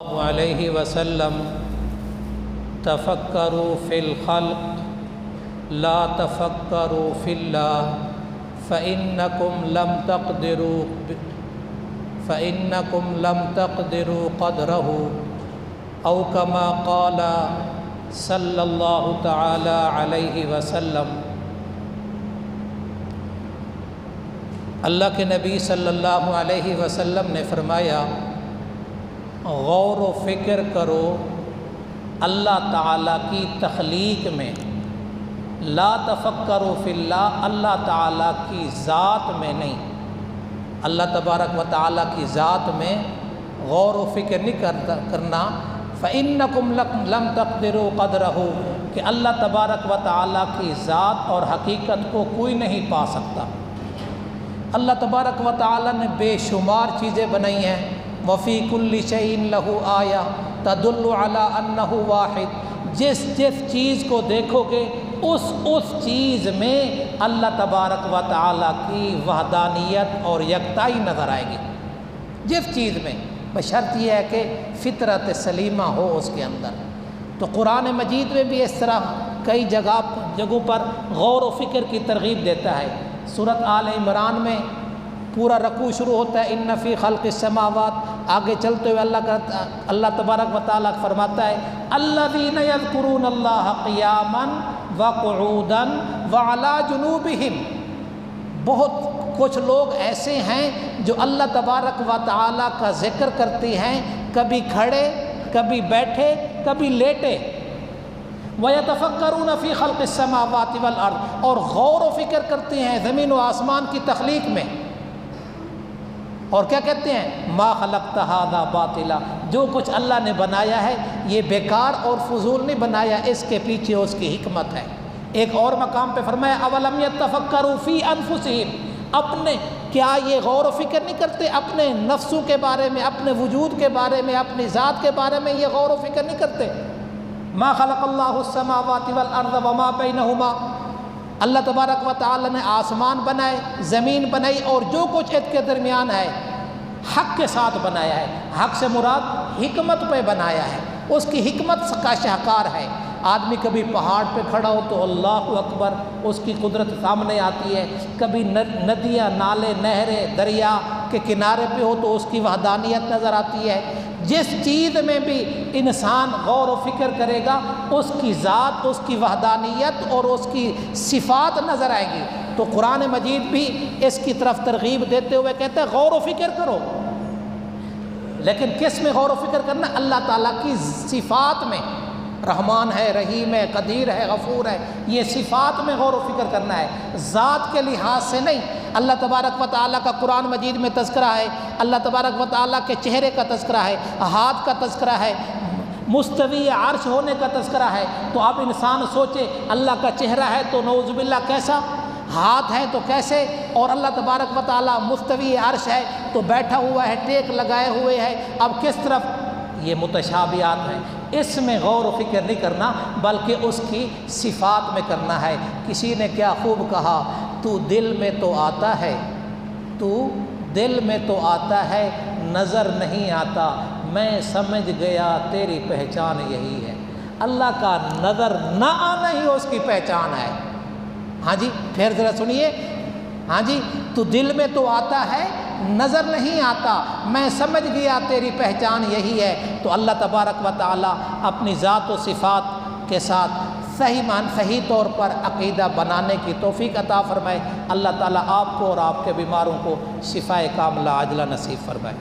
علیہ وسلم تفکروا فی الخلق لا تفکروا فی اللہ فإنکم لم تقدروا قدرہ او کما قال صلی اللہ تعالی علیہ وسلم۔ اللہ کے نبی صلی اللہ علیہ وسلم نے فرمایا، غور و فکر کرو اللہ تعالیٰ کی تخلیق میں، لا تفکروا فی اللہ، اللہ تعالیٰ کی ذات میں نہیں، اللہ تبارک و تعالیٰ کی ذات میں غور و فکر نہیں کرنا۔ فإنکم لم تقدروا قدرہ، کہ اللہ تبارک و تعالیٰ کی ذات اور حقیقت کو کوئی نہیں پا سکتا۔ اللہ تبارک و تعالیٰ نے بے شمار چیزیں بنائی ہیں، وفی کل شیء لہ آیہ تدل علی انہ واحد، جس چیز کو دیکھو گے اس چیز میں اللہ تبارک و تعالیٰ کی وحدانیت اور یکتائی نظر آئے گی، جس چیز میں، بشرط یہ ہے کہ فطرت سلیمہ ہو اس کے اندر۔ تو قرآن مجید میں بھی اس طرح کئی جگہوں پر غور و فکر کی ترغیب دیتا ہے۔ سورۃ آل عمران میں پورا رکوع شروع ہوتا ہے، ان فی خلق السماوات، آگے چلتے ہوئے اللہ تبارک و تعالیٰ فرماتا ہے، الذین یذکرون اللہ قیاما وقعودا وعلی جنوبہم، بہت کچھ لوگ ایسے ہیں جو اللہ تبارک و تعالیٰ کا ذکر کرتے ہیں، کبھی کھڑے، کبھی بیٹھے، کبھی لیٹے۔ وَيَتَفَكَّرُونَ فِي خَلْقِ السَّمَاوَاتِ وَالْأَرْضِ، اور غور و فکر کرتے ہیں زمین و آسمان کی تخلیق میں، اور کیا کہتے ہیں، مَا خَلَقْتَ هَذَا بَاطِلًا، جو کچھ اللہ نے بنایا ہے یہ بیکار اور فضول نہیں بنایا، اس کے پیچھے اس کی حکمت ہے۔ ایک اور مقام پہ فرمایا، أَوَلَمْ يَتَّفَكَّرُوا فِي أَنفُسِهِمْ، اپنے کیا یہ غور و فکر نہیں کرتے اپنے نفسوں کے بارے میں، اپنے وجود کے بارے میں، اپنی ذات کے بارے میں یہ غور و فکر نہیں کرتے؟ ما خلق اللہ السماوات والارض وما بینہما، اللہ تبارک و تعالی نے آسمان بنائے، زمین بنائی، اور جو کچھ اس کے درمیان ہے حق کے ساتھ بنایا ہے۔ حق سے مراد حکمت پہ بنایا ہے، اس کی حکمت کا شاہکار ہے۔ آدمی کبھی پہاڑ پہ کھڑا ہو تو اللہ اکبر، اس کی قدرت سامنے آتی ہے، کبھی ندیاں، نالے، نہریں، دریا کے کنارے پہ ہو تو اس کی وحدانیت نظر آتی ہے۔ جس چیز میں بھی انسان غور و فکر کرے گا اس کی ذات، اس کی وحدانیت اور اس کی صفات نظر آئے گی۔ تو قرآن مجید بھی اس کی طرف ترغیب دیتے ہوئے کہتا ہے غور و فکر کرو، لیکن کس میں غور و فکر کرنا؟ اللہ تعالیٰ کی صفات میں، رحمان ہے، رحیم ہے، قدیر ہے، غفور ہے، یہ صفات میں غور و فکر کرنا ہے، ذات کے لحاظ سے نہیں۔ اللہ تبارک و تعالیٰ کا قرآن مجید میں تذکرہ ہے، اللہ تبارک و تعالیٰ کے چہرے کا تذکرہ ہے، ہاتھ کا تذکرہ ہے، مستوی عرش ہونے کا تذکرہ ہے۔ تو اب انسان سوچے اللہ کا چہرہ ہے تو نعوذ باللہ کیسا، ہاتھ ہے تو کیسے، اور اللہ تبارک و تعالیٰ مستوی عرش ہے تو بیٹھا ہوا ہے، ٹیک لگائے ہوئے ہے، اب کس طرف؟ یہ متشابہات ہیں، اس میں غور و فکر نہیں کرنا بلکہ اس کی صفات میں کرنا ہے۔ کسی نے کیا خوب کہا، تو دل میں تو آتا ہے، تو دل میں تو آتا ہے، نظر نہیں آتا، میں سمجھ گیا تیری پہچان یہی ہے۔ اللہ کا نظر نہ آنا ہی اس کی پہچان ہے۔ ہاں جی، پھر ذرا سنیے، ہاں جی، تو دل میں تو آتا ہے، نظر نہیں آتا، میں سمجھ گیا تیری پہچان یہی ہے۔ تو اللہ تبارک و تعالیٰ اپنی ذات و صفات کے ساتھ صحیح طور پر عقیدہ بنانے کی توفیق عطا فرمائے۔ اللہ تعالیٰ آپ کو اور آپ کے بیماروں کو شفائے کاملہ عاجلہ نصیب فرمائے۔